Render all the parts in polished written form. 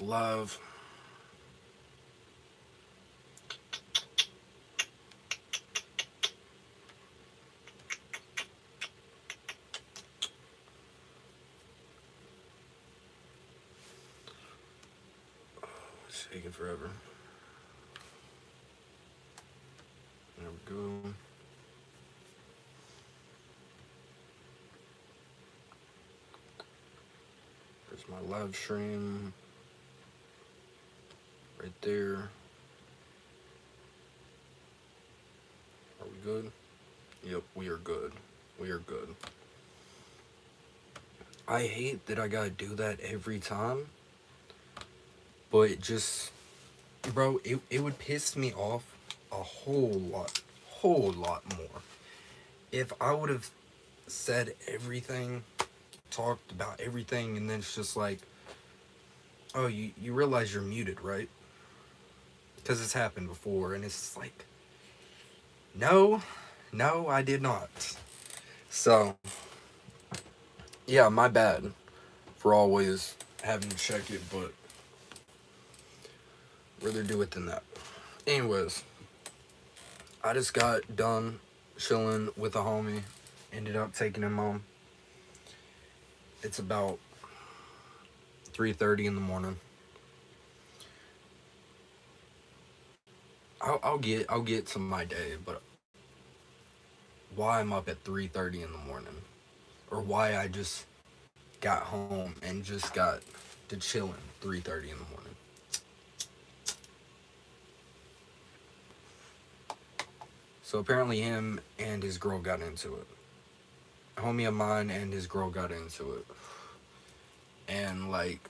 Love. It's taking forever. There we go. There's my live stream. Right there. Are we good? Yep, we are good. We are good. I hate that I gotta do that every time. But it just, bro, it would piss me off a whole lot more if I would have said everything, talked about everything, and then it's just like, oh, you realize you're muted, right? Because it's happened before, and it's like, no, I did not. So, yeah, my bad for always having to check it, but rather do it than that. Anyways, I just got done chilling with a homie. Ended up taking him home. It's about 3:30 in the morning. I'll get to my day, but why I'm up at 3:30 in the morning, or why I just got home and just got to chilling 3:30 in the morning. So apparently him and his girl got into it. A homie of mine and his girl got into it. And like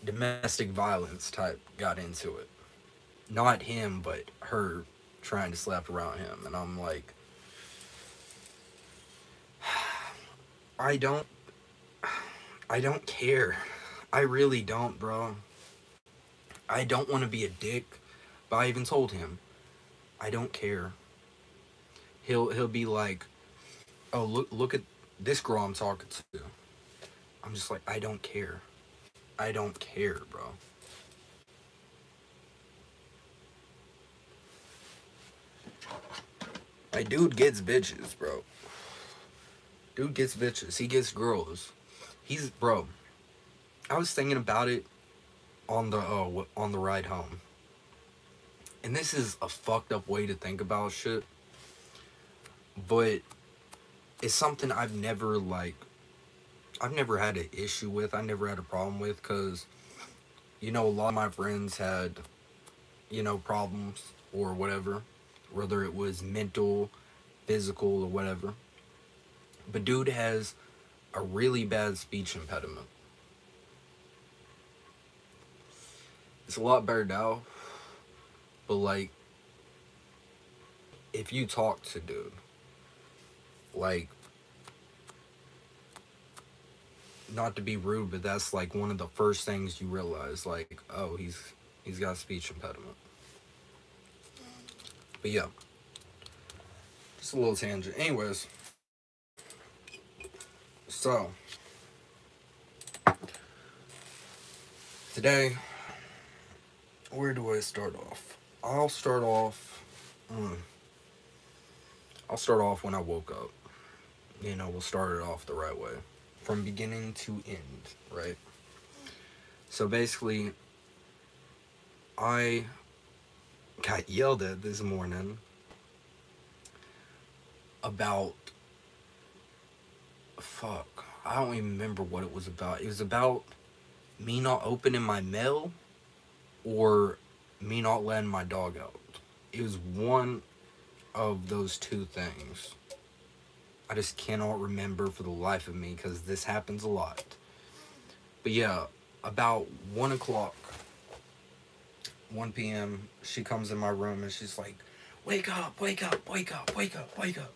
domestic violence type got into it. Not him, but her trying to slap around him. And I'm like, I don't care. I really don't, bro. I don't want to be a dick, but I even told him, I don't care. He'll be like, oh, look at this girl I'm talking to. I'm just like, I don't care. I don't care, bro. Like, dude gets bitches, bro. Dude gets bitches. He gets girls. Bro. I was thinking about it on the ride home, and this is a fucked up way to think about shit, but it's something I've never had an issue with. I never had a problem with, because a lot of my friends had problems or whatever, whether it was mental, physical, or whatever. But dude has a really bad speech impediment. It's a lot better now, but like, if you talk to dude, like, not to be rude, but that's like one of the first things you realize, like, oh, he's got a speech impediment. But yeah, just a little tangent. Anyways, so today, where do I start off? I'll start off when I woke up. We'll start it off the right way, from beginning to end, right? So basically, I got yelled at this morning about, fuck, I don't even remember what it was about. It was about me not opening my mail, or me not letting my dog out. It was one of those two things. I just cannot remember for the life of me, because this happens a lot. But yeah, about 1 o'clock, 1 p.m., she comes in my room and she's like, wake up, wake up, wake up, wake up, wake up.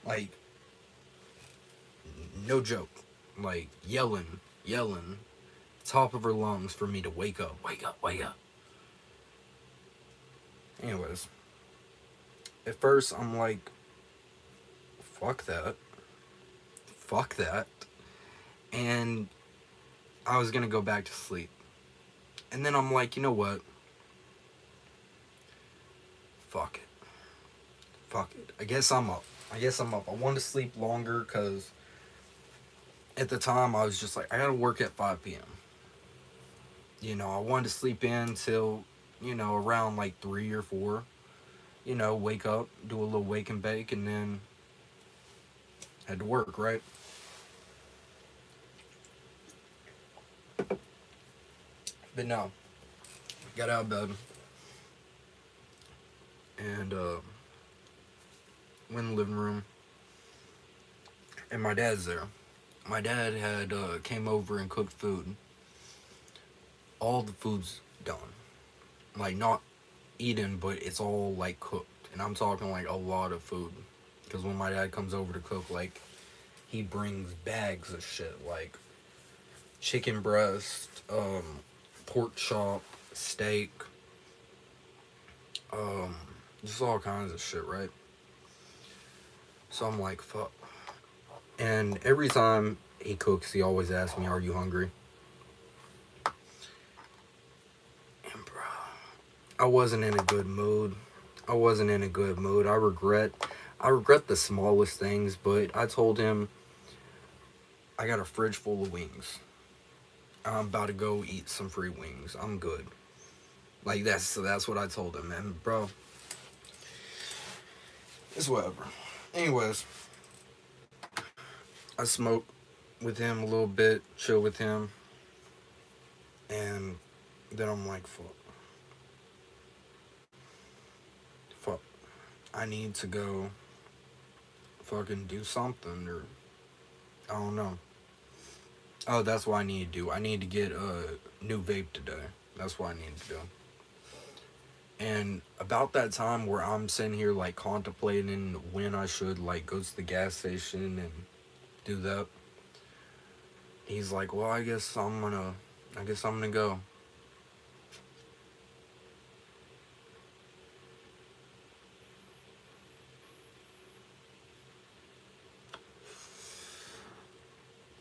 Like, no joke. Like, yelling, top of her lungs for me to wake up, wake up, wake up. Anyways, at first I'm like, fuck that. And I was gonna go back to sleep. And then I'm like, you know what? Fuck it. Fuck it. I guess I'm up. I wanted to sleep longer because at the time I was just like, I gotta work at 5 p.m. You know, I wanted to sleep in till, you know, around like 3 or 4. You know, wake up, do a little wake and bake, and then head to work, right? But no, got out of bed and went in the living room, and my dad's there. My dad had came over and cooked food. All the food's done, like not eaten, but it's all like cooked, and I'm talking like a lot of food. Because when my dad comes over to cook, like he brings bags of shit, like chicken breast, pork chop, steak, just all kinds of shit, right? So I'm like, fuck. And every time he cooks, he always asks me, "Are you hungry?" And bro, I wasn't in a good mood. I wasn't in a good mood. I regret the smallest things, but I told him I got a fridge full of wings. I'm about to go eat some free wings. I'm good. Like that's what I told him, and bro, it's whatever. Anyways, I smoke with him a little bit, chill with him, and then I'm like, fuck, I need to go fucking do something, or I don't know. Oh, that's what I need to do. I need to get a new vape today. That's what I need to do. And about that time where I'm sitting here like contemplating when I should like go to the gas station and do that, he's like, well, I guess I'm gonna go.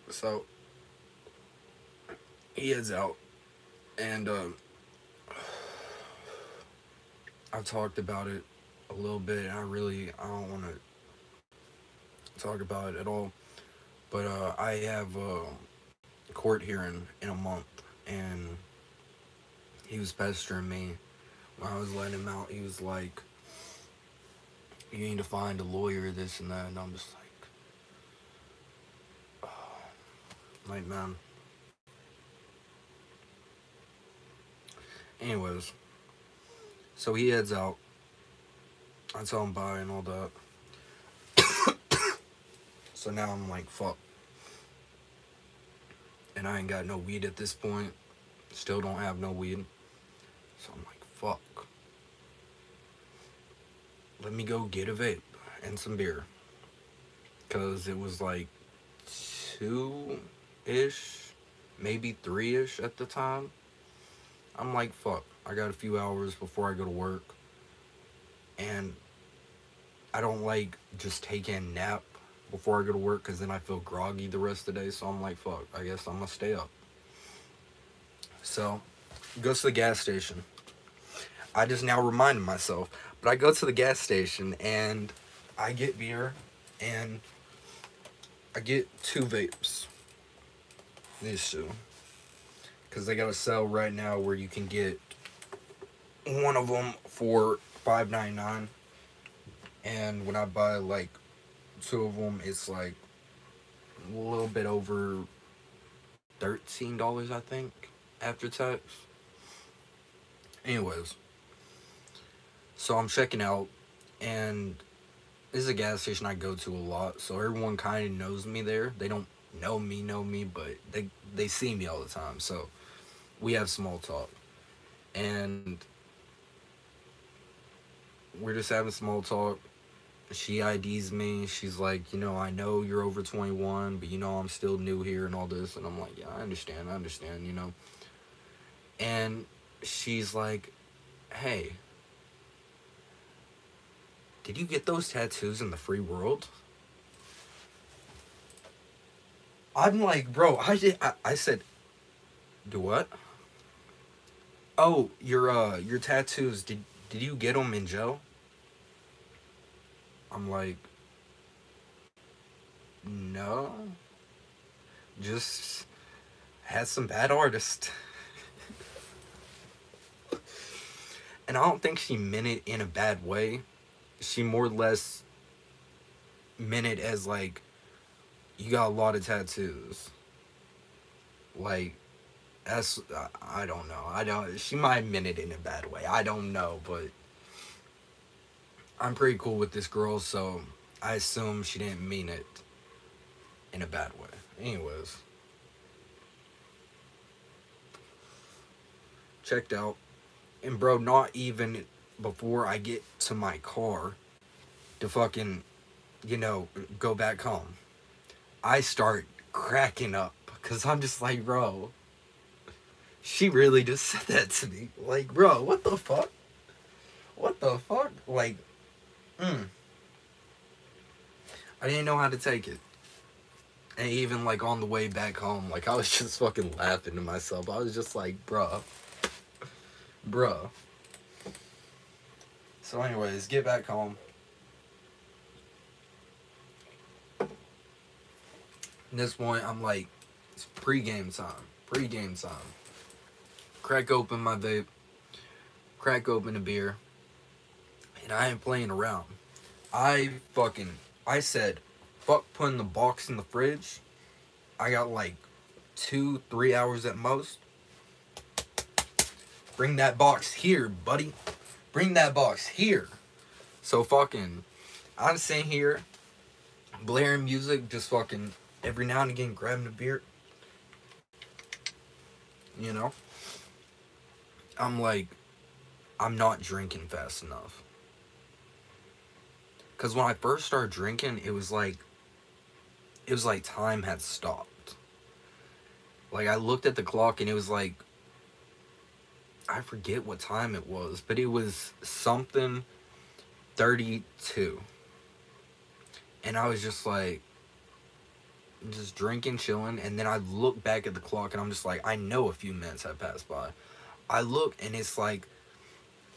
So he heads out, and I've talked about it a little bit, and I don't want to talk about it at all. But I have a court hearing in a month, and he was pestering me when I was letting him out. He was like, "You need to find a lawyer, this and that," and I'm just like, man. Anyways, so he heads out. I tell him bye and all that. So now I'm like, fuck. And I ain't got no weed at this point. Still don't have no weed. So I'm like, fuck. Let me go get a vape and some beer. Because it was like 2-ish, maybe 3-ish at the time. I'm like, fuck. I got a few hours before I go to work. And I don't like just taking a nap before I go to work because then I feel groggy the rest of the day. So I'm like, fuck, I guess I'm going to stay up. So, goes to the gas station. I just now reminded myself. But I go to the gas station and I get beer and I get 2 vapes. These 2. Because they got a sale right now where you can get one of them for $5.99. And when I buy like 2 of them, it's like a little bit over $13, I think, after tax. Anyways, so I'm checking out, and this is a gas station I go to a lot, so everyone kind of knows me there. They don't know me, but they see me all the time, so we have small talk. And we're just having small talk. She IDs me. She's like, you know, I know you're over 21, but you know I'm still new here and all this. And I'm like, yeah, I understand, you know. And she's like, hey, did you get those tattoos in the free world? I'm like, bro, I said, Do what? Oh, your tattoos. Did you get them in jail? I'm like, no. Just had some bad artists. And I don't think she meant it in a bad way. She more or less meant it as like, you got a lot of tattoos. Like, that's, I don't know. I don't, she might have meant it in a bad way. I don't know, but I'm pretty cool with this girl, so I assume she didn't mean it in a bad way. Anyways. Checked out. And bro, not even before I get to my car to fucking, go back home, I start cracking up. Because I'm just like, bro, she really just said that to me. Like, bro, what the fuck? What the fuck? Like, I didn't know how to take it. And even, like, on the way back home, like, I was just fucking laughing to myself. I was just like, bruh. So anyways, get back home. At this point, I'm like, it's pre-game time. Crack open my vape. Crack open a beer. And I ain't playing around. I said, fuck putting the box in the fridge. I got like 2-3 hours at most. Bring that box here, buddy. Bring that box here. So fucking, I'm sitting here, blaring music, just fucking every now and again grabbing a beer. You know? I'm like, I'm not drinking fast enough. Because when I first started drinking, it was like time had stopped. Like, I looked at the clock and it was like, I forget what time it was, but it was something 32. And I was just like, just drinking, chilling, and then I look back at the clock and I'm just like, I know a few minutes have passed by. I look and it's like,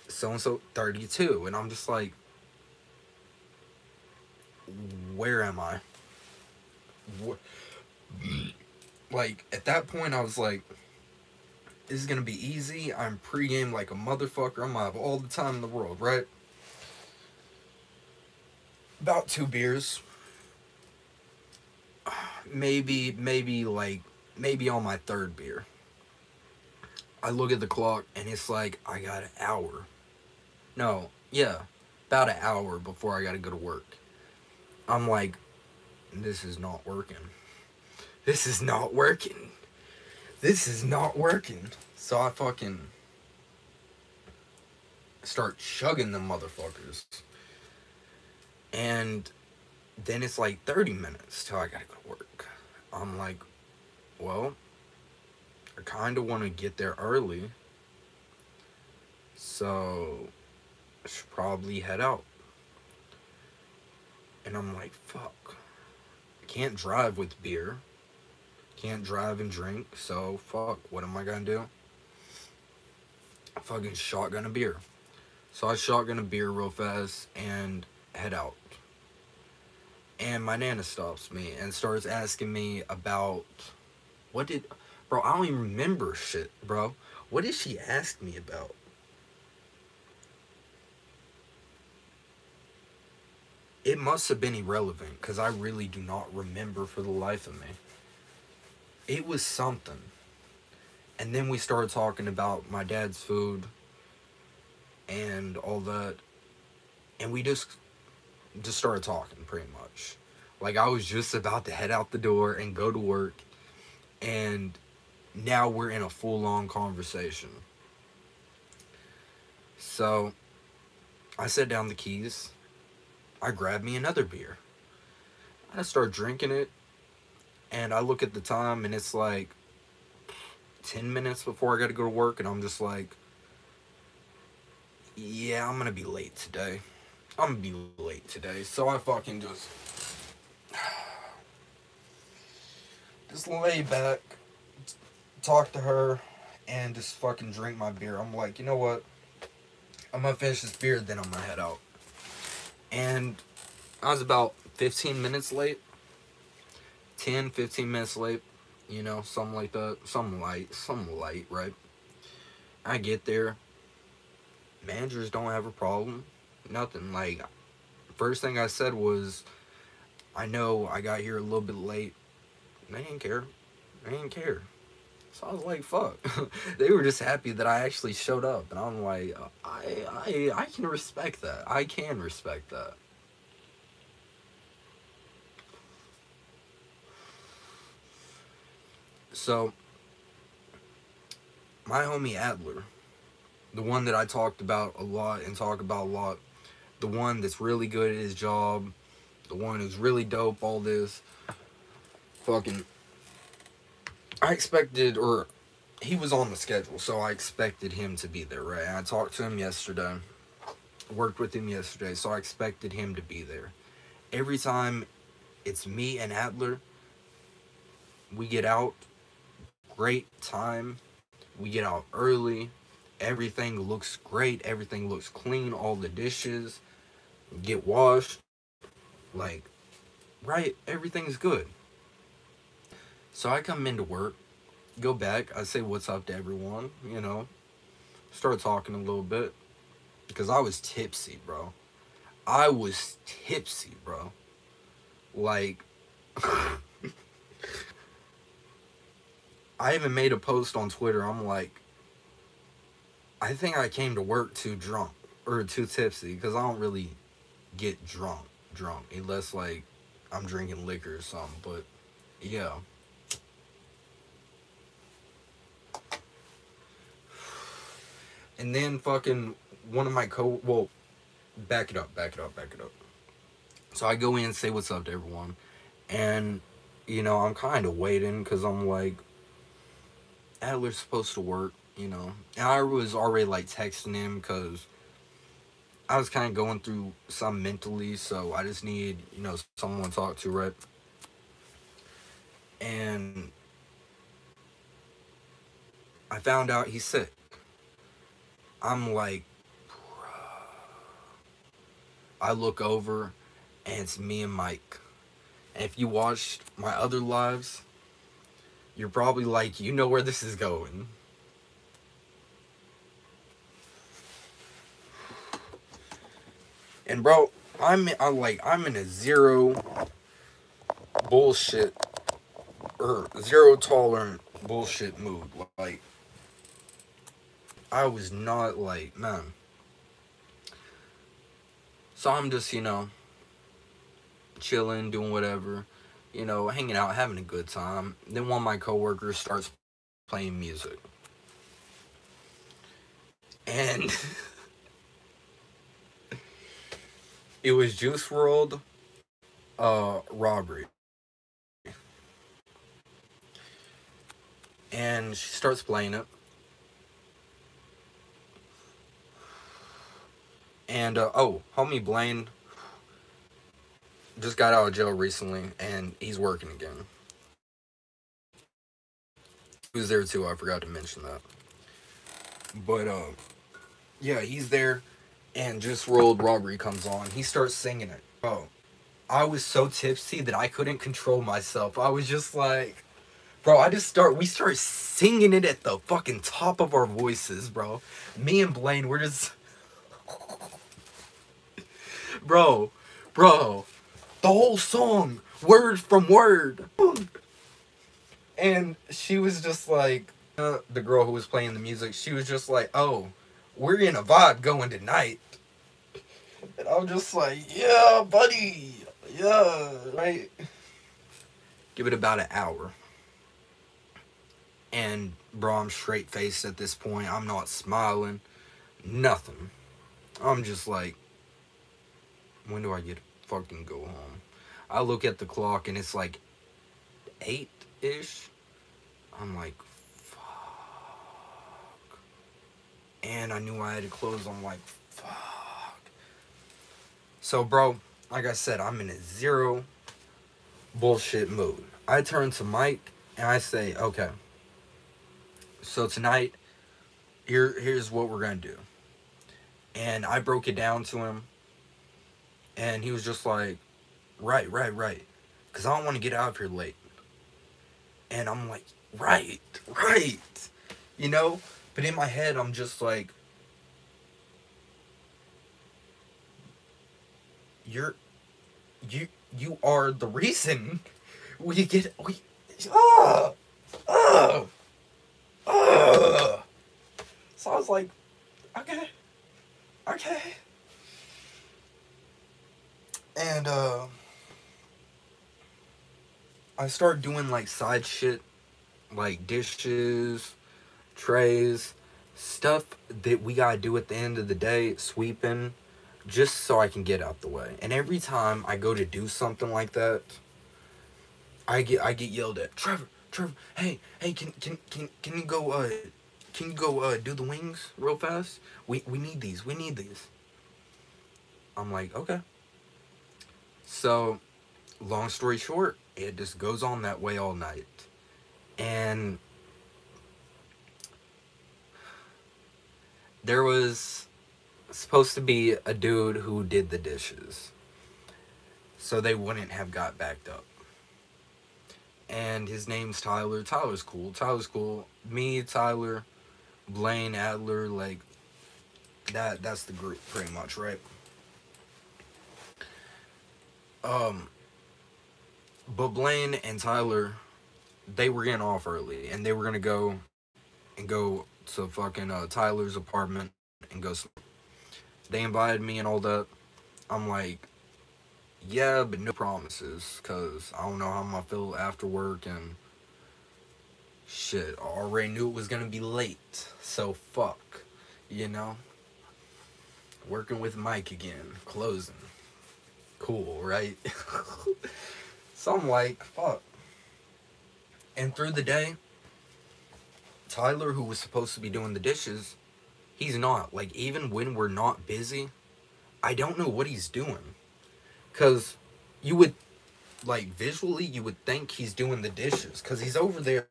so-and-so 32, and I'm just like, where am I? Like, at that point I was like, this is gonna be easy. I'm pregame like a motherfucker. I'm gonna have all the time in the world, right? About 2 beers. Maybe on my 3rd beer. I look at the clock and it's like, I got an hour. No, yeah, about an hour before I gotta go to work. I'm like, this is not working. This is not working. This is not working. So I fucking start chugging them motherfuckers. And then it's like 30 minutes till I gotta go to work. I'm like, well, I kind of want to get there early. So I should probably head out. And I'm like, fuck. I can't drive with beer. Can't drive and drink. So fuck, what am I gonna do? Fucking shotgun a beer. So I shotgun a beer real fast and head out. And my nana stops me and starts asking me about, bro, I don't even remember shit, bro. What did she ask me about? It must have been irrelevant, because I really do not remember for the life of me. It was something. And then we started talking about my dad's food and all that. And we just started talking, pretty much. Like, I was just about to head out the door and go to work. And now we're in a full-on conversation. So, I set down the keys. I grab me another beer. I start drinking it. And I look at the time and it's like 10 minutes before I gotta go to work. And I'm just like, yeah, I'm gonna be late today. So I fucking just lay back, talk to her, and just fucking drink my beer. I'm like, you know what? I'm gonna finish this beer, then I'm gonna head out. And I was about 15 minutes late. 10, 15 minutes late. You know, something like that. Something light, right? I get there. Managers don't have a problem. Nothing. Like, first thing I said was, I know I got here a little bit late. They didn't care. They didn't care. So I was like, fuck. They were just happy that I actually showed up. And I'm like, I can respect that. I can respect that. So, my homie Adler, the one that I talked about a lot and talk about a lot, the one that's really good at his job, the one who's really dope, all this, fucking, I expected, or he was on the schedule, so I expected him to be there, right? And I talked to him yesterday, worked with him yesterday, so I expected him to be there. Every time it's me and Adler, we get out, great time, we get out early, everything looks great, everything looks clean, all the dishes get washed, like, right, everything's good. So I come into work, go back, I say what's up to everyone, you know, start talking a little bit, because I was tipsy, bro. I was tipsy, bro. Like, I even made a post on Twitter, I'm like, I think I came to work too drunk, or too tipsy, because I don't really get drunk, unless, like, I'm drinking liquor or something, but, yeah. And then fucking one of my well, back it up. So I go in and say what's up to everyone. And, you know, I'm kind of waiting because I'm like, Adler's supposed to work, you know. And I was already, like, texting him because I was kind of going through some mentally. So I just need, you know, someone to talk to, right? And I found out he's sick. I'm like, I look over and it's me and Mike. And if you watched my other lives, you're probably like, you know where this is going. And bro, I'm in a zero bullshit or zero tolerant bullshit mood. Like, I was not like, man. So I'm just, you know, chilling, doing whatever, you know, hanging out, having a good time. Then one of my coworkers starts playing music. And it was Juice WRLD, Robbery. And she starts playing it. And, oh, homie Blaine just got out of jail recently, and he's working again. He was there too, I forgot to mention that. But, yeah, he's there, and Juice WRLD Robbery comes on. He starts singing it. Bro, I was so tipsy that I couldn't control myself. I was just like, bro, we start singing it at the fucking top of our voices, bro. Me and Blaine, we're just, bro, the whole song, word from word. And she was just like, the girl who was playing the music, she was just like, oh, we're in a vibe going tonight. And I'm just like, yeah, buddy, yeah, right? Give it about an hour. And, bro, I'm straight-faced at this point. I'm not smiling. Nothing. I'm just like, when do I get to fucking go home? I look at the clock and it's like 8-ish. I'm like, fuck. And I knew I had to close. I'm like, fuck. So, bro, like I said, I'm in a zero bullshit mood. I turn to Mike and I say, okay, So tonight, here's what we're gonna do. And I broke it down to him, and he was just like, right, right, right. Because I don't want to get out of here late. And I'm like, right, right. You know? But in my head, I'm just like, you're, you are the reason ah, ah, ah. So I was like, okay, okay. And, I started doing, like, side shit, like dishes, trays, stuff that we gotta do at the end of the day, sweeping, just so I can get out the way. And every time I go to do something like that, I get yelled at. Trevor, hey, can you go do the wings real fast? We need these. We need these. I'm like, okay. So, long story short, it just goes on that way all night. And there was supposed to be a dude who did the dishes, so they wouldn't have got backed up. And his name's Tyler. Tyler's cool. Me, Tyler, Blaine, Adler, like, that's the group pretty much, right? But Blaine and Tyler, they were getting off early, and they were gonna go to fucking Tyler's apartment and go. They invited me and all that. I'm like, yeah, but no promises, cause I don't know how I'm gonna feel after work, and shit, I already knew it was gonna be late, so fuck, you know. Working with Mike again, closing, cool, right? So I'm like, fuck. And through the day, Tyler, who was supposed to be doing the dishes, he's not. Like, even when we're not busy, I don't know what he's doing. Because you would, like, visually, you would think he's doing the dishes. Because he's over there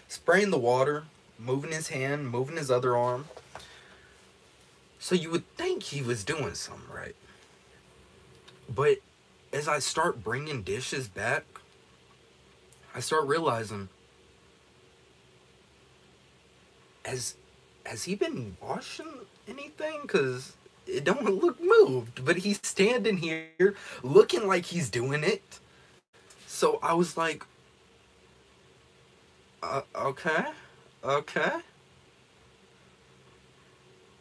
spraying the water, moving his hand, moving his other arm. So you would think he was doing something right. But as I start bringing dishes back, I start realizing, has he been washing anything? Because it don't look moved, but he's standing here looking like he's doing it. So I was like, okay.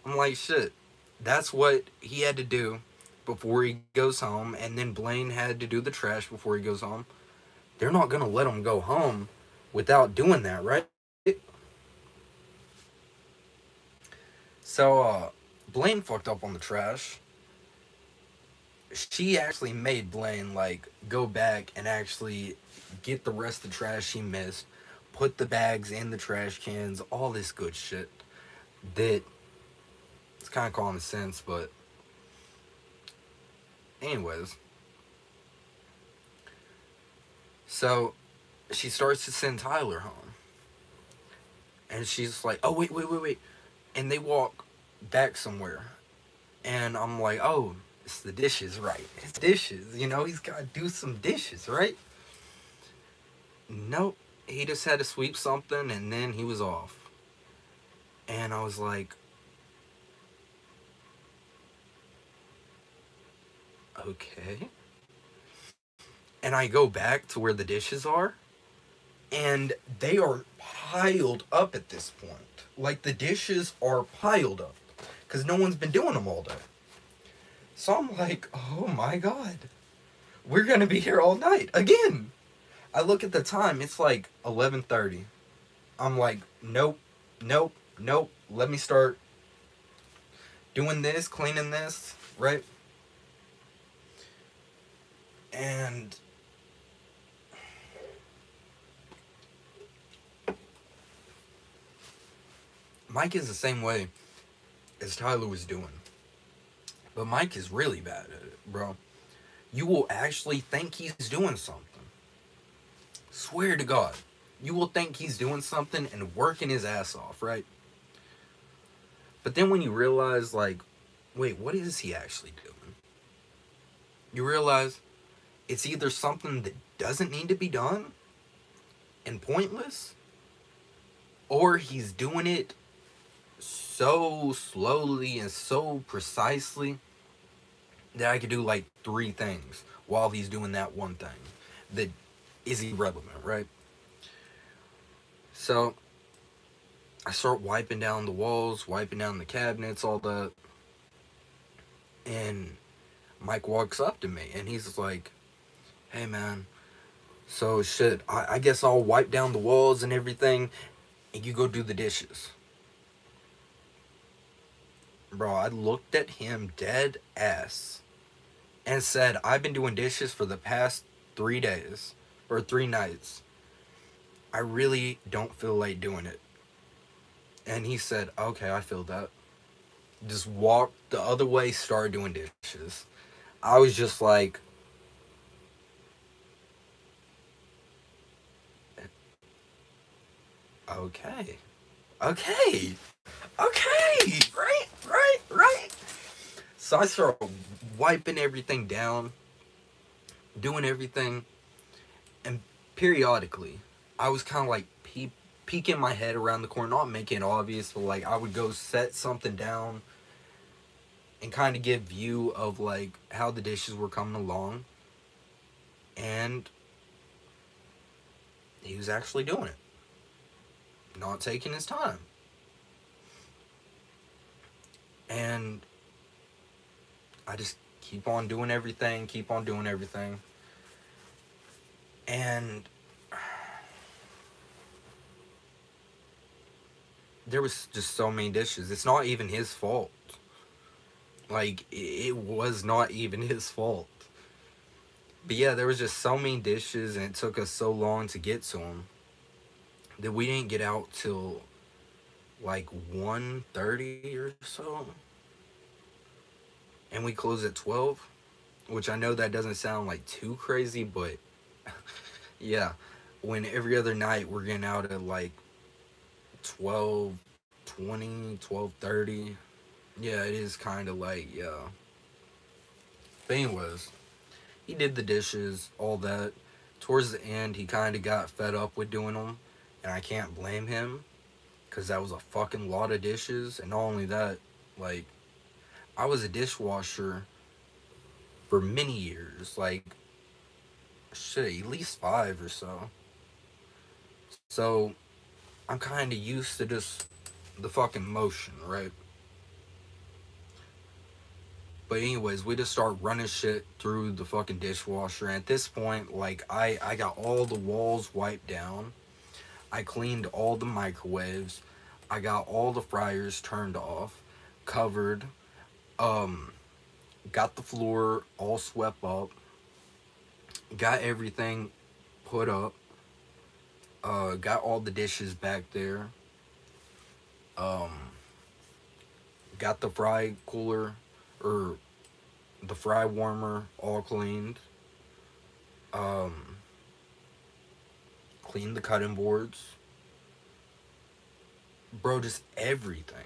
I'm like, shit, that's what he had to do before he goes home, and then Blaine had to do the trash before he goes home. They're not gonna let him go home without doing that, right? So, Blaine fucked up on the trash. She actually made Blaine, like, go back and actually get the rest of the trash he missed, put the bags in the trash cans, all this good shit. That, it's kind of common sense, but anyways. So, she starts to send Tyler home. And she's like, oh, wait. And they walk back somewhere. And I'm like, oh, it's the dishes, right? It's dishes. You know, he's got to do some dishes, right? Nope. He just had to sweep something, and then he was off. And I was like, okay. And I go back to where the dishes are, and they are piled up at this point. Like, the dishes are piled up, because no one's been doing them all day. So I'm like, oh my god, we're gonna be here all night again. I look at the time, it's like 11:30. I'm like, nope. Let me start doing this, cleaning this, right? And Mike is the same way as Tyler was doing. But Mike is really bad at it, bro. You will actually think he's doing something. Swear to God. you will think he's doing something and working his ass off, right? But then when you realize, like, wait, what is he actually doing? You realize it's either something that doesn't need to be done and pointless, or he's doing it so slowly and so precisely that I could do like three things while he's doing that one thing that is irrelevant, right? So I start wiping down the walls, wiping down the cabinets, all that. And Mike walks up to me and he's like, hey man, so shit, I guess I'll wipe down the walls and everything and you go do the dishes. Bro, I looked at him dead ass and said, I've been doing dishes for the past 3 days or 3 nights. I really don't feel like doing it. And he said, okay, I feel that. Just walked the other way, started doing dishes. I was just like, okay, okay, okay, right. So I started wiping everything down, doing everything, and periodically, I was kind of like peeking my head around the corner, not making it obvious, but like I would go set something down and kind of give view of like how the dishes were coming along, and he was actually doing it, not taking his time. And I just keep on doing everything, and there was just so many dishes. It's not even his fault. Like, it was not even his fault. But yeah, there was just so many dishes, and it took us so long to get to them that we didn't get out till like 1:30 or so. And we closed at 12, which I know that doesn't sound like too crazy, but yeah, when every other night we're getting out at like 12:20, 12:30. Yeah, it is kind of like, yeah. But anyways, he did the dishes, all that. Towards the end, he kind of got fed up with doing them, and I can't blame him, because that was a fucking lot of dishes. And not only that, like, I was a dishwasher for many years, like, shit, at least 5 or so. So, I'm kind of used to just the fucking motion, right? But anyways, we just start running shit through the fucking dishwasher. And at this point, like, I got all the walls wiped down. I cleaned all the microwaves. I got all the fryers turned off, covered. Um, got the floor all swept up. Got everything put up. Got all the dishes back there. Um, got the fry cooler or the fry warmer all cleaned. Um, cleaned the cutting boards. Bro, just everything.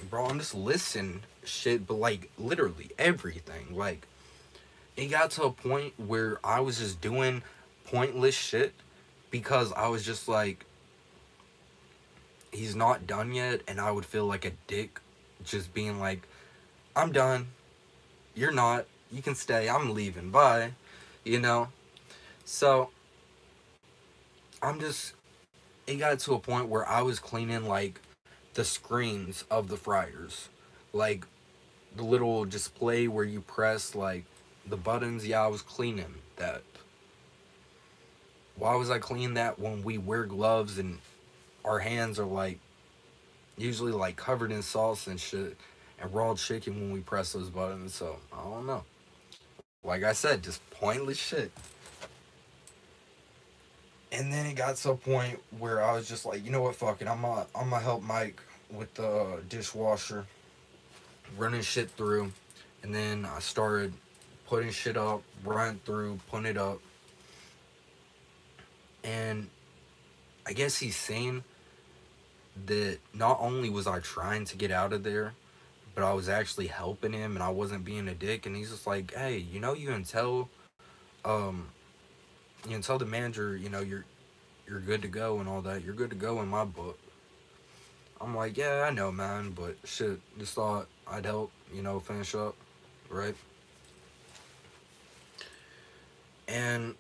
Bro, I'm just listing shit, but like literally everything. Like, it got to a point where I was just doing pointless shit because I was just like, he's not done yet, and I would feel like a dick just being like, I'm done. You're not. You can stay. I'm leaving. Bye. You know? So, I'm just, it got to a point where I was cleaning like the screens of the fryers. Like the little display where you press like the buttons. Yeah, I was cleaning that. Why was I cleaning that when we wear gloves and our hands are like usually like covered in sauce and shit and raw chicken when we press those buttons? So I don't know. Like I said, just pointless shit. And then it got to a point where I was just like, you know what, fuck it. I'm gonna help Mike with the dishwasher, running shit through. And then I started putting shit up, running through, putting it up. And I guess he's saying that not only was I trying to get out of there, but I was actually helping him and I wasn't being a dick. And he's just like, hey, um, you can tell the manager, you're good to go and all that. You're good to go in my book. I'm like, yeah, I know, man, but shit, just thought I'd help, finish up, right? And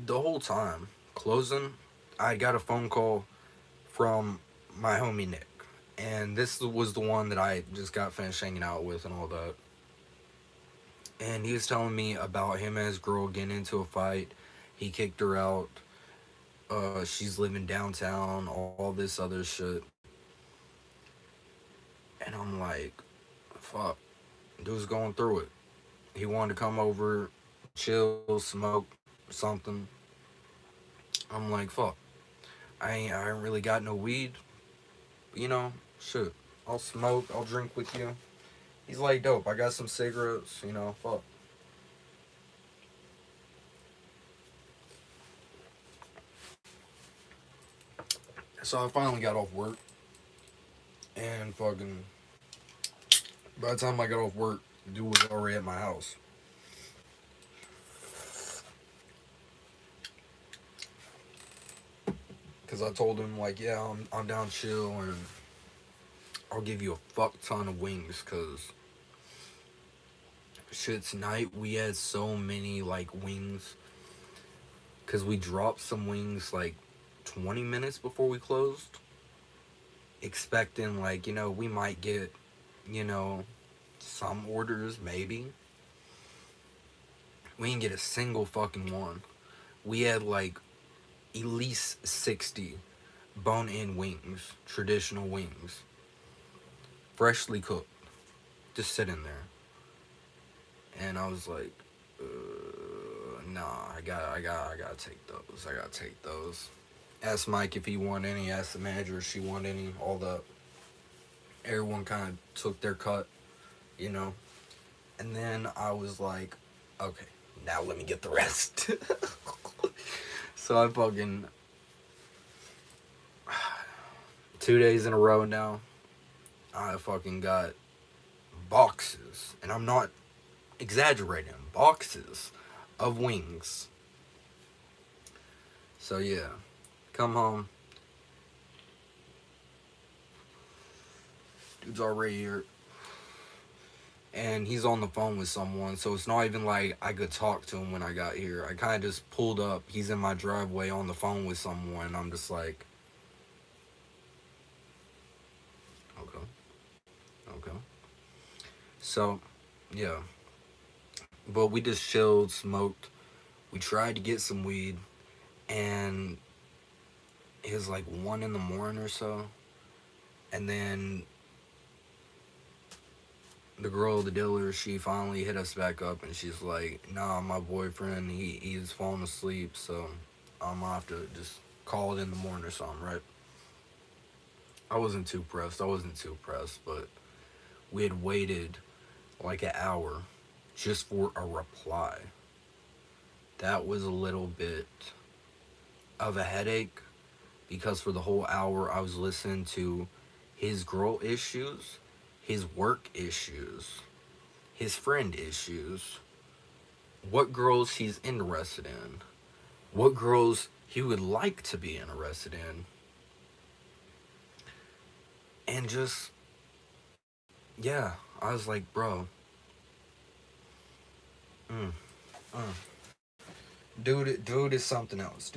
the whole time, closing, I got a phone call from my homie Nick. And this was the one that I just got finished hanging out with and all that. And he was telling me about him and his girl getting into a fight. He kicked her out. She's living downtown, all this other shit. And I'm like, fuck. Dude's going through it. He wanted to come over, chill, smoke, something. I'm like, fuck. I ain't really got no weed. Shit. I'll smoke, I'll drink with you. He's like, dope, I got some cigarettes, fuck. So I finally got off work. And fucking, by the time I got off work, the dude was already at my house. Because I told him, like, yeah, I'm down chill and I'll give you a fuck ton of wings. Because, shit, tonight we had so many, like, wings. Because we dropped some wings, like, 20 minutes before we closed. Expecting, like, we might get, some orders, maybe. We didn't get a single fucking one. We had, like, at least 60 bone-in wings, traditional wings, freshly cooked, just sitting there. And I was like, nah, I gotta take those. I gotta take those. Asked Mike if he want any. Asked the manager if she want any. Everyone kind of took their cut, And then I was like, okay, now let me get the rest. So I fucking 2 days in a row now, I fucking got boxes, and I'm not exaggerating, boxes of wings. So yeah, come home. Dude's already here. And he's on the phone with someone, so it's not even like I could talk to him when I got here. I kind of just pulled up. He's in my driveway on the phone with someone, and I'm just like, okay. So, yeah. But we just chilled, smoked. We tried to get some weed, and it was like 1 in the morning or so. And then the girl, the dealer, she finally hit us back up, and she's like, nah, my boyfriend, he's falling asleep, so I'm gonna have to just call it in the morning or something, right? I wasn't too pressed, but we had waited like an hour just for a reply. That was a little bit of a headache, because for the whole hour I was listening to his girl issues, his work issues, his friend issues, what girls he's interested in, what girls he would like to be interested in, and just, yeah, I was like, bro, dude is something else.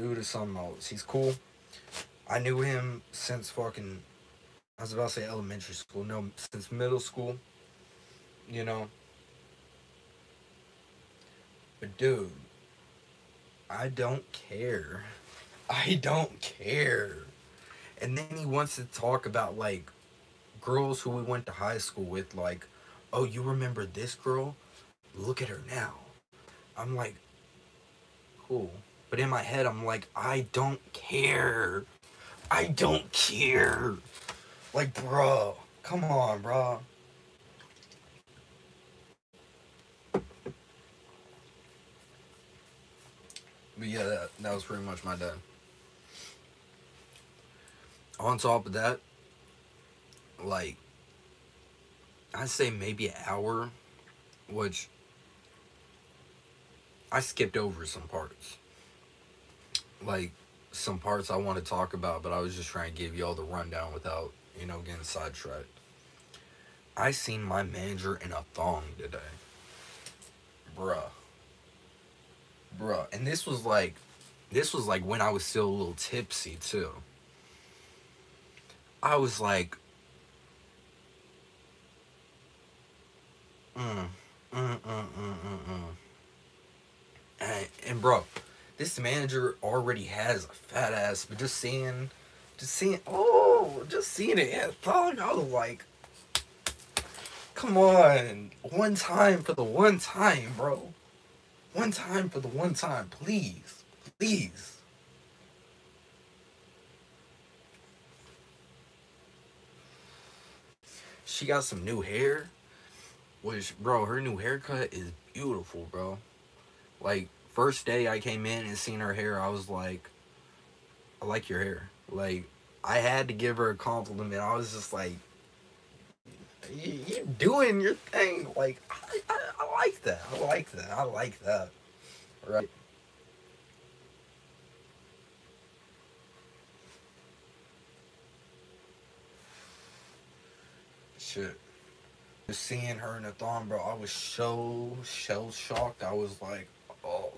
He's cool. I knew him since fucking, I was about to say elementary school. No, since middle school. But dude, I don't care. I don't care. And then he wants to talk about, like, girls who we went to high school with, like, oh, you remember this girl? Look at her now. I'm like, cool. But in my head, I'm like, I don't care. I don't care. Like, bro, come on, bro. But yeah, that was pretty much my day. On top of that, like, I'd say maybe an hour, which I skipped over some parts. Like, some parts I want to talk about, but I was just trying to give y'all the rundown without, getting sidetracked. I seen my manager in a thong today. Bruh. Bruh. And this was like when I was still a little tipsy too. I was like, mm, mm, mm, mm, mm, mm. And bro, this manager already has a fat ass, but just seeing it in a thong, I was like, come on, one time for the one time, bro. One time for the one time, please, please. She got some new hair, which, bro, her new haircut is beautiful, bro. Like, first day I came in and seen her hair, I was like, I like your hair. Like, I had to give her a compliment. I was just like, you doing your thing. Like, I like that. I like that. I like that. Right? Shit. Just seeing her in the thong, bro, I was so shell shocked. I was like, oh.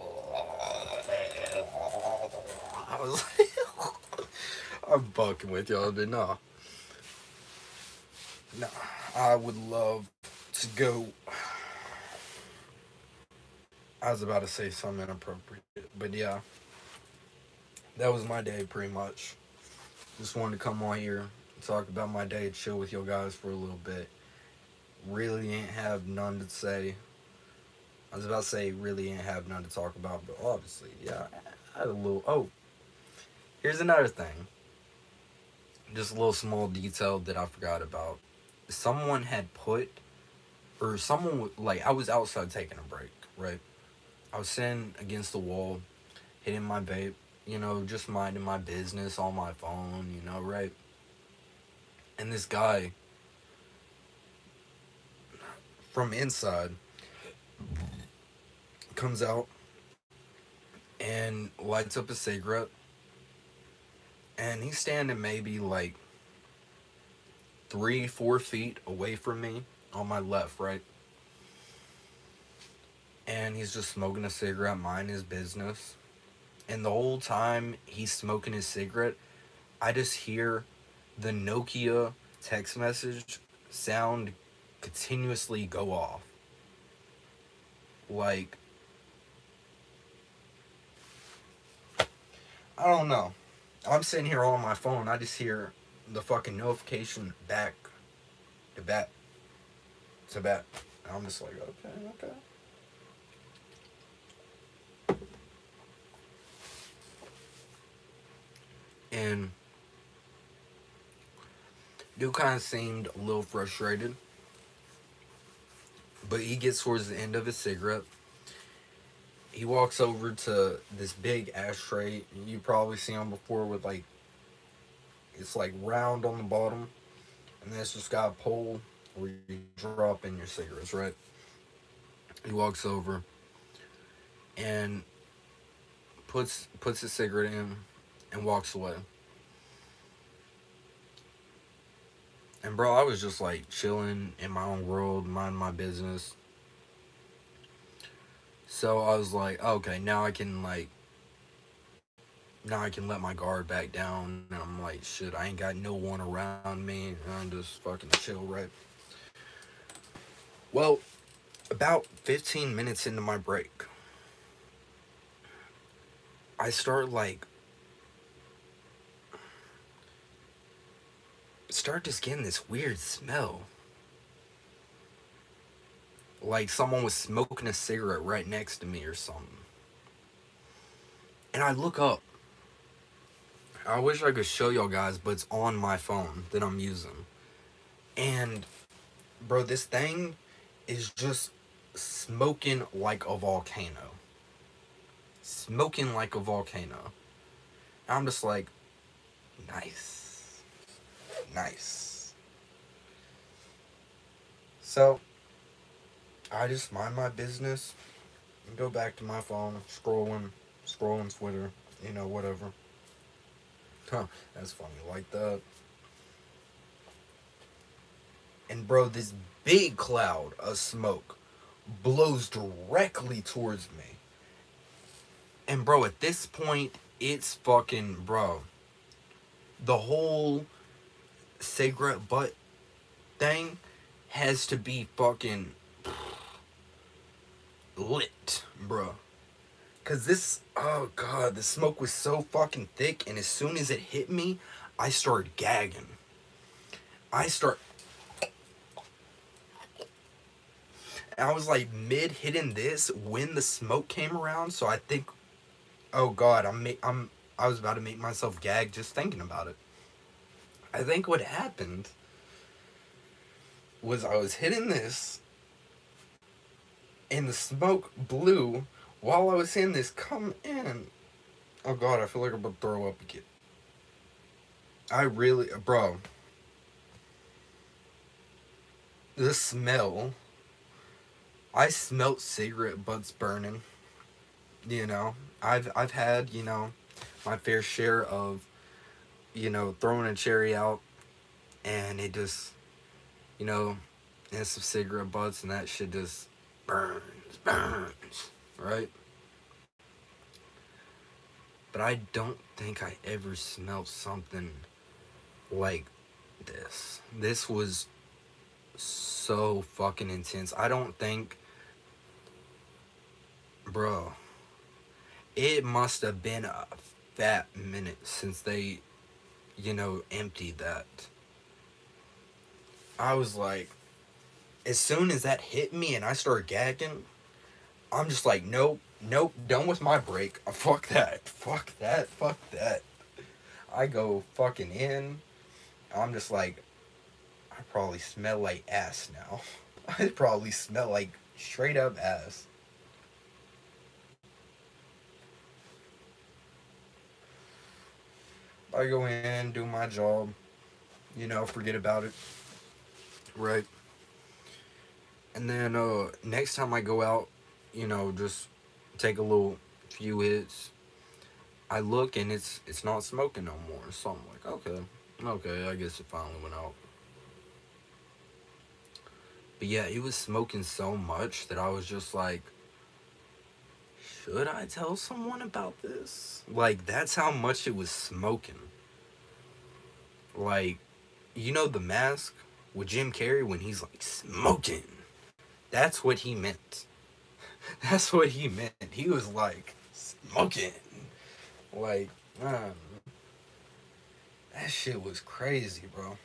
I was like, I'm bucking with y'all, but nah. Nah. I would love to go. I was about to say something inappropriate, but yeah, that was my day pretty much. Just wanted to come on here, talk about my day, chill with you guys for a little bit. Really ain't have none to say. I was about to say really ain't have none to talk about, but obviously, yeah, I had a little. Oh, here's another thing. Just a little small detail that I forgot about. Someone had put, or someone, like, I was outside taking a break, right? I was sitting against the wall, hitting my vape, just minding my business on my phone, right? And this guy from inside comes out and lights up a cigarette, and he's standing maybe like 3, 4 feet away from me on my left, right? And he's just smoking a cigarette, minding his business. And the whole time he's smoking his cigarette, I just hear the Nokia text message sound continuously go off. Like, I don't know. I'm sitting here on my phone, I just hear the fucking notification back to back to back. And I'm just like, okay, okay. And dude kind of seemed a little frustrated. But he gets towards the end of his cigarette. He walks over to this big ashtray. You probably seen him before with like, it's like round on the bottom. And then it's just got a pole where you drop in your cigarettes, right? He walks over and puts his cigarette in and walks away. And bro, I was just like chilling in my own world, minding my business. So I was like, okay, now I can let my guard back down. And I'm like, shit, I ain't got no one around me. I'm just fucking chill, right? Well, about 15 minutes into my break, I start just getting this weird smell. Like someone was smoking a cigarette right next to me or something. And I look up. I wish I could show y'all guys, but it's on my phone that I'm using. And, bro, this thing is just smoking like a volcano. smoking like a volcano. I'm just like, nice. Nice. So, I just mind my business and go back to my phone, scrolling Twitter, whatever. Huh, that's funny, like that. And bro, this big cloud of smoke blows directly towards me. And bro, at this point, it's fucking, bro, the whole cigarette butt thing has to be fucking lit, bro. Cause this, oh god, the smoke was so fucking thick, and as soon as it hit me, I started gagging. I was like mid hitting this when the smoke came around, so I think, oh god, I was about to make myself gag just thinking about it. I think what happened was I was hitting this, and the smoke blew while I was seeing this come in. Oh god, I feel like I'm about to throw up again. I really, bro. The smell. I smelt cigarette butts burning. I've had, my fair share of, throwing a cherry out, and it just, and some cigarette butts, and that shit just burns, right? But I don't think I ever smelled something like this. This was so fucking intense. I don't think, bro, it must have been a fat minute since they, emptied that. I was like, as soon as that hit me and I started gagging, I'm just like, nope, done with my break. Fuck that. I go fucking in. I'm just like, I probably smell like ass now. I probably smell like straight up ass. I go in, do my job, forget about it. Right. And then next time I go out, just take a little few hits. I look and it's not smoking no more. So I'm like, okay, I guess it finally went out. But yeah, it was smoking so much that I was just like, should I tell someone about this? Like, that's how much it was smoking. Like, The Mask with Jim Carrey when he's like, smoking. That's what he meant. That's what he meant. He was like, smoking. Like, man, that shit was crazy, bro.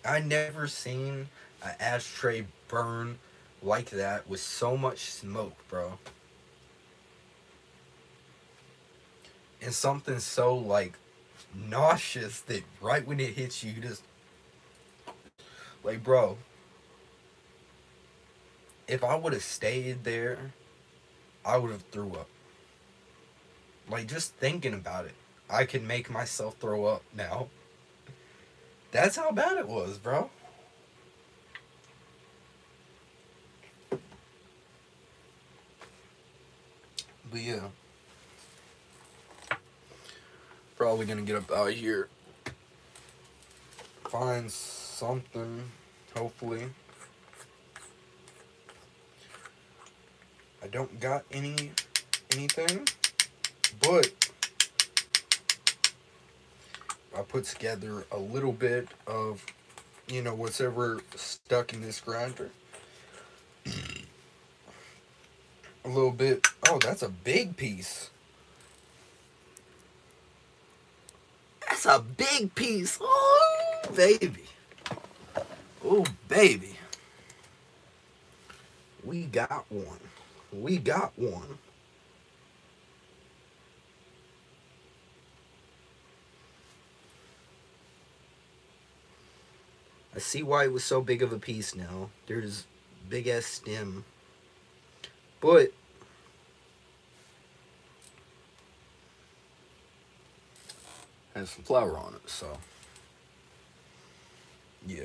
I never seen an ashtray burn like that with so much smoke, bro. And something so, like, nauseous that right when it hits you, you just, like, bro, if I would have stayed there, I would have threw up. Like, just thinking about it, I can make myself throw up now. That's how bad it was, bro. But yeah. Probably gonna get up out here. Find something, hopefully. I don't got anything, but I put together a little bit of, what's ever stuck in this grinder. A little bit. Oh, that's a big piece. That's a big piece. Oh, baby. Oh, baby. We got one. We got one. I see why it was so big of a piece now. There's big ass stem. But has some flour on it, so yeah.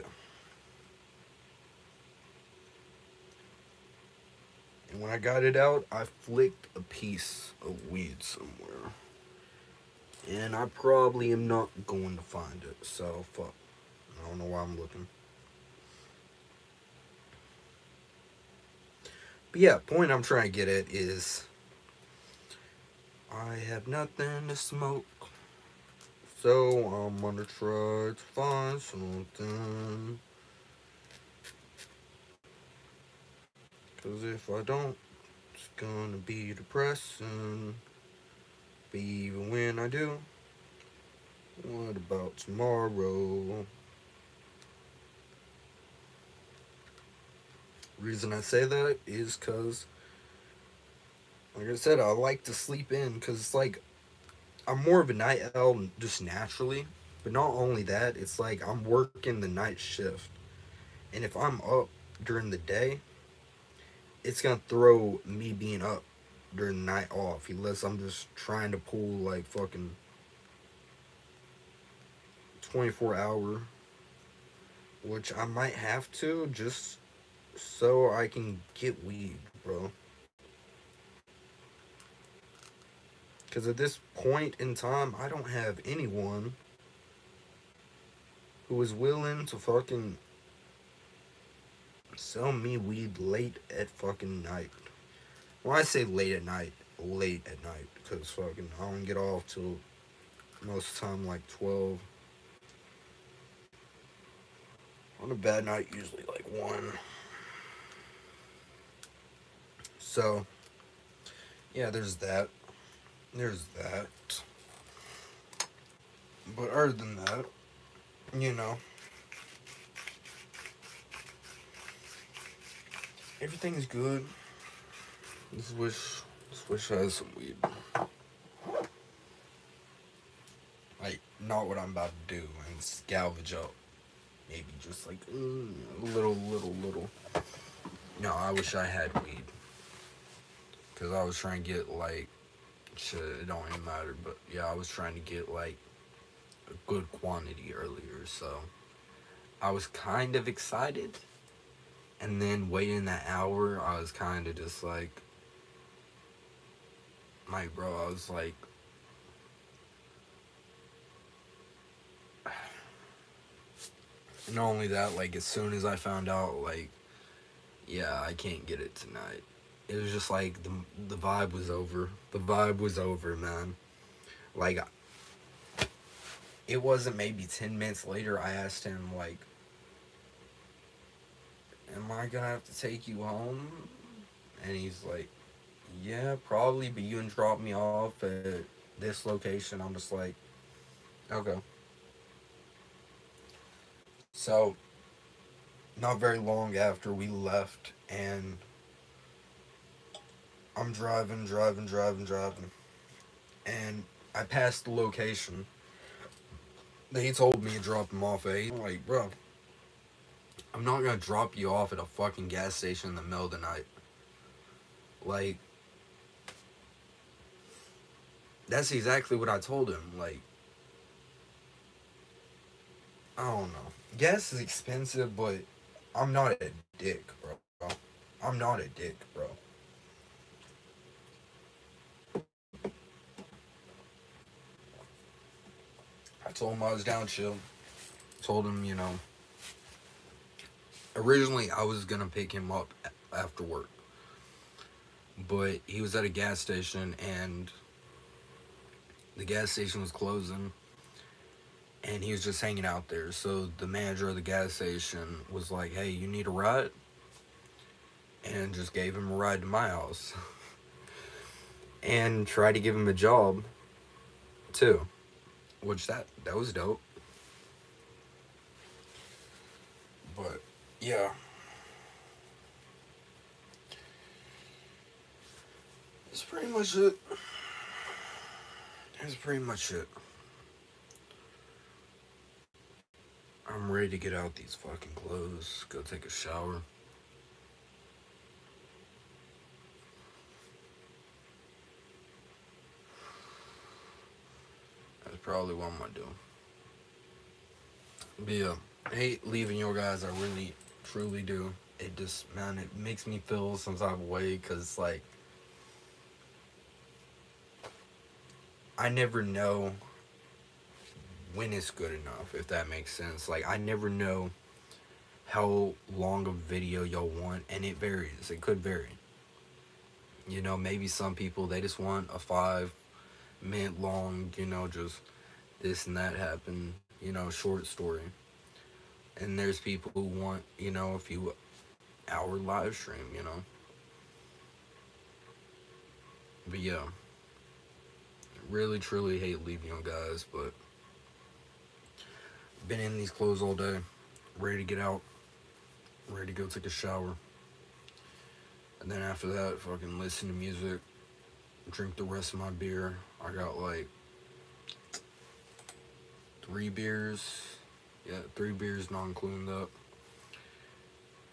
And when I got it out, I flicked a piece of weed somewhere. And I probably am not going to find it, so fuck. I don't know why I'm looking. But yeah, point I'm trying to get at is I have nothing to smoke. So I'm gonna try to find something. Cause if I don't, it's gonna be depressing. But even when I do, what about tomorrow? Reason I say that is cause, like I said, I like to sleep in cause it's like I'm more of a night owl just naturally. But not only that, it's like I'm working the night shift. And if I'm up during the day, it's gonna throw me being up during the night off unless I'm just trying to pull like fucking 24-hour, which I might have to just so I can get weed, bro. Because at this point in time, I don't have anyone who is willing to fucking sell me weed late at fucking night. When I say late at night, because fucking I don't get off till most of the time like 12. On a bad night, usually like 1. So, yeah, there's that. There's that. But other than that, you know, everything's good. Just wish I had some weed. Like, not what I'm about to do and salvage up. Maybe just like a little. No, I wish I had weed. Because I was trying to get like, shit, it don't even matter. But yeah, I was trying to get like a good quantity earlier. So I was kind of excited. And then waiting that hour, I was kind of just like, bro, I was like, not only that, like, as soon as I found out, like, yeah, I can't get it tonight. It was just like, the vibe was over. The vibe was over, man. Like, it wasn't maybe 10 minutes later, I asked him, like, am I gonna have to take you home? And he's like, yeah, probably, but you can drop me off at this location. I'm just like, okay. So, not very long after we left, and I'm driving, and I passed the location that he told me to drop him off at. I'm like, bro, I'm not gonna drop you off at a fucking gas station in the middle of the night. Like, that's exactly what I told him. Like, I don't know. Gas is expensive, but I'm not a dick, bro. I'm not a dick, bro. I told him I was down chill. Told him, you know, originally I was gonna pick him up after work. But he was at a gas station and the gas station was closing and he was just hanging out there. So the manager of the gas station was like, hey, you need a ride? And just gave him a ride to my house. And tried to give him a job too. Which that was dope. But yeah. That's pretty much it. That's pretty much it. I'm ready to get out these fucking clothes. Go take a shower. probably what I'm gonna do. But yeah, I hate leaving you guys. I really, truly do. It just, man, it makes me feel some type of way because, like, I never know when it's good enough, if that makes sense. Like, I never know how long a video y'all want, and it varies. It could vary. You know, maybe some people, they just want a 5-minute long, you know, just this and that happened, you know, short story. And there's people who want, you know, a few hour live stream, you know. But yeah, really truly hate leaving you guys, but been in these clothes all day, ready to get out, ready to go take a shower. And then after that, fucking listen to music, drink the rest of my beer. I got like 3 beers. Yeah, 3 beers not including that.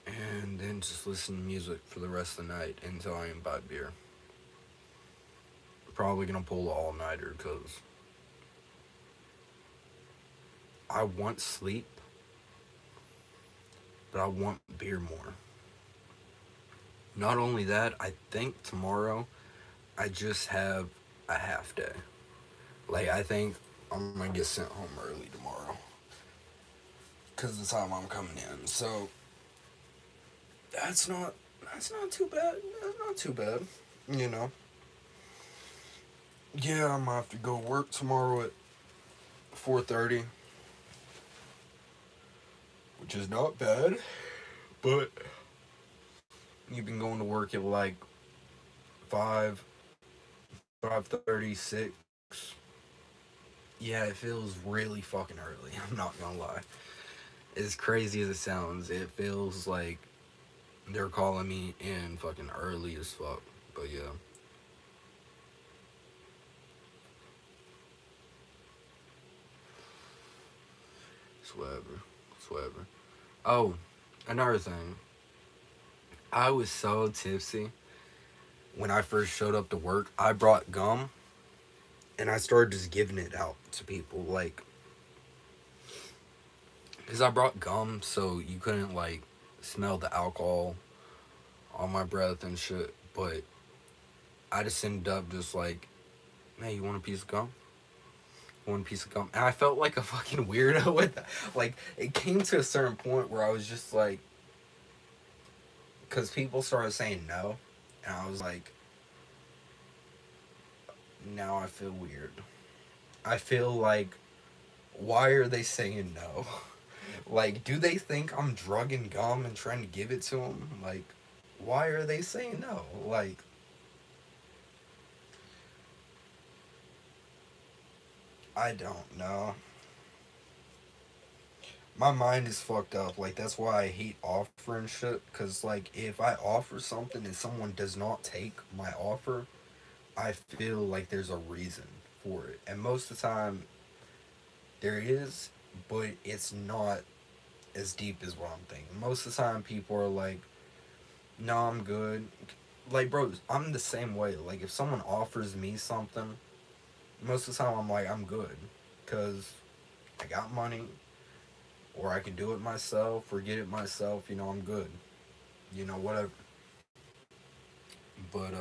And then just listen to music for the rest of the night until I can buy beer. Probably gonna pull the all-nighter because I want sleep, but I want beer more. Not only that, I think tomorrow I just have a half day. Like, I think I'm gonna get sent home early tomorrow because of the time I'm coming in. So that's not too bad. That's not too bad, you know. Yeah, I'm gonna have to go work tomorrow at 4:30, which is not bad. But you've been going to work at like 5, 5:36. Yeah, it feels really fucking early. I'm not gonna lie. As crazy as it sounds, it feels like they're calling me in fucking early as fuck. But yeah. Whatever. Oh, another thing. I was so tipsy when I first showed up to work. I brought gum and I started just giving it out to people. Like, because I brought gum so you couldn't, like, smell the alcohol on my breath and shit. But I just ended up just like, hey, you want a piece of gum? One piece of gum. And I felt like a fucking weirdo with that. Like, it came to a certain point where I was just like, because people started saying no. And I was like, now I feel weird. I feel like, why are they saying no? Like, do they think I'm drugging gum and trying to give it to them? Like, why are they saying no? Like, I don't know. My mind is fucked up. Like, that's why I hate offering shit. Because, like, if I offer something and someone does not take my offer, I feel like there's a reason for it. And most of the time, there is, but it's not as deep as what I'm thinking. Most of the time, people are like, no, I'm good. Like, bro, I'm the same way. Like, if someone offers me something, most of the time I'm like, I'm good. Because I got money, or I can do it myself, or get it myself, you know, I'm good. You know, whatever. But,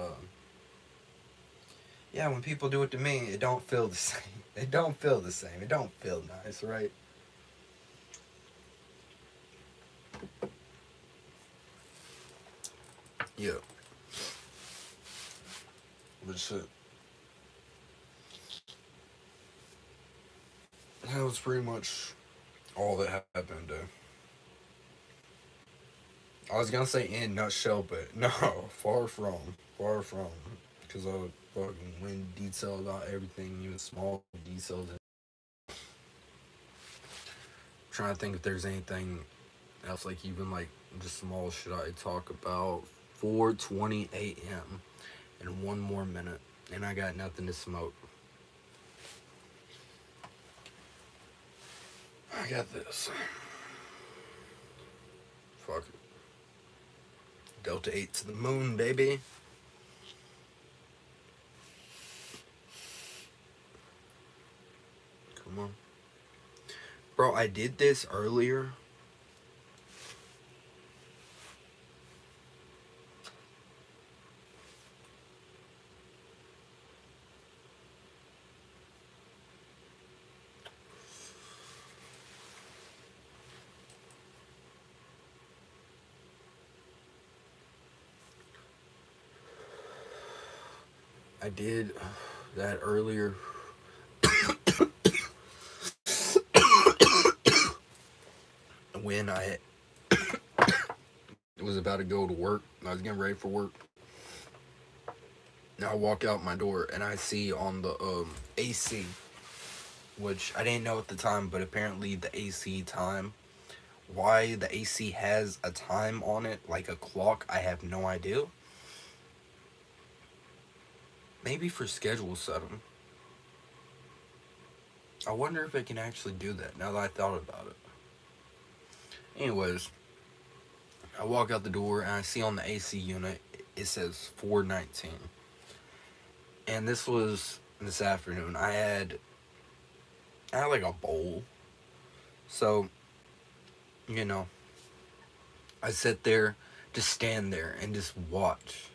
yeah, when people do it to me, it don't feel the same. It don't feel the same. It don't feel nice, right? Yeah. But shit. That was pretty much all that happened. I was gonna say in nutshell, but no, far from, because I would fucking went in detail about everything, even small details. Trying to think if there's anything else, like even like just small shit I talk about. 4:20 a.m. and 1 more minute, and I got nothing to smoke. I got this. Fuck it. Delta 8 to the moon, baby. Bro, I did this earlier. I did that earlier. When I was about to go to work, I was getting ready for work. Now I walk out my door and I see on the AC, which I didn't know at the time, but apparently the AC time, why the AC has a time on it, like a clock, I have no idea. Maybe for schedule setting. I wonder if it can actually do that now that I thought about it. Anyways, I walk out the door and I see on the AC unit it says 419. And this was this afternoon. I had like a bowl. So, you know, I sit there, just stand there and just watch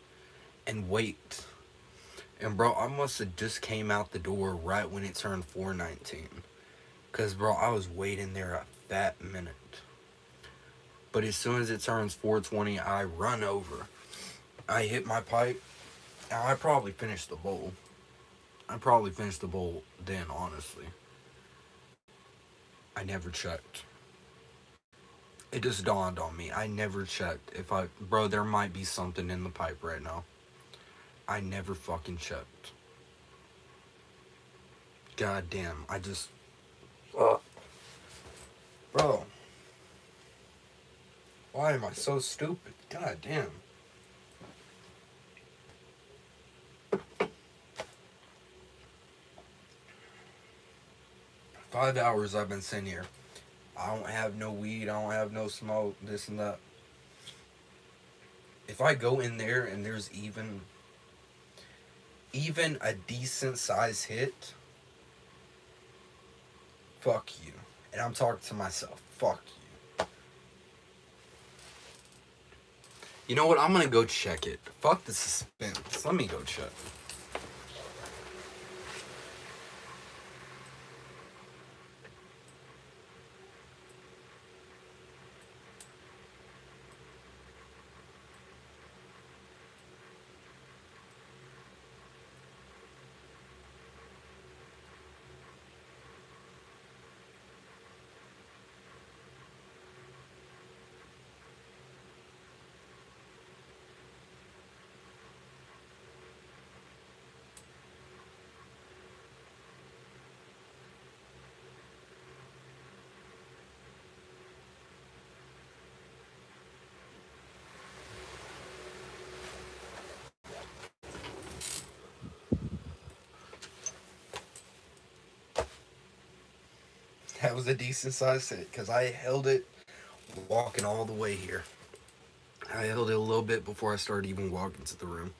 and wait. And bro, I must have just came out the door right when it turned 419. Cause bro, I was waiting there a fat minute. But as soon as it turns 420, I run over. I hit my pipe. And I probably finished the bowl. I probably finished the bowl then, honestly. I never checked. It just dawned on me. I never checked. Bro, there might be something in the pipe right now. I never fucking checked. God damn, I just... Bro. Why am I so stupid? God damn. "5 hours I've been sitting here. I don't have no weed, I don't have no smoke, this and that. If I go in there and there's even a decent size hit, fuck you. And I'm talking to myself, fuck you. You know what? I'm gonna go check it. Fuck the suspense. Let me go check. That was a decent size hit because I held it walking all the way here. I held it a little bit before I started even walking to the room.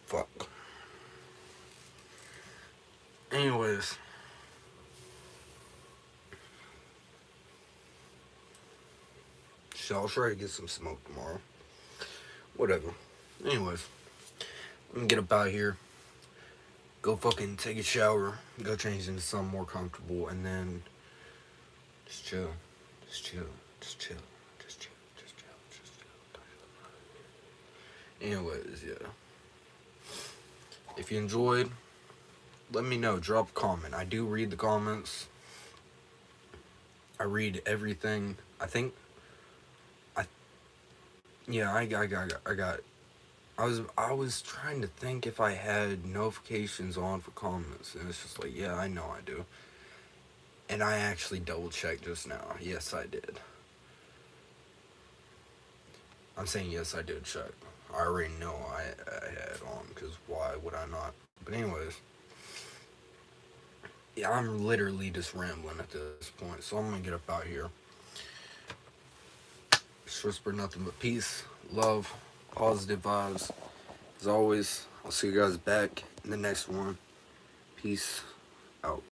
Fuck. Anyways. So I'll try to get some smoke tomorrow. Whatever. Anyways. Let me get up out here. Go fucking take a shower. Go change into something more comfortable. And then just chill. Just chill. Just chill. Just chill. Just chill. Just chill. Anyways, yeah. If you enjoyed, let me know. Drop a comment. I do read the comments. I read everything. I was trying to think if I had notifications on for comments, and it's just like, yeah, I know I do. And I actually double checked just now. Yes, I did. I'm saying yes, I did check. I already know I had on, because why would I not? But anyways. Yeah, I'm literally just rambling at this point, so I'm gonna get up out here. Just whisper nothing but peace, love, positive vibes. As always, I'll see you guys back in the next one. Peace out.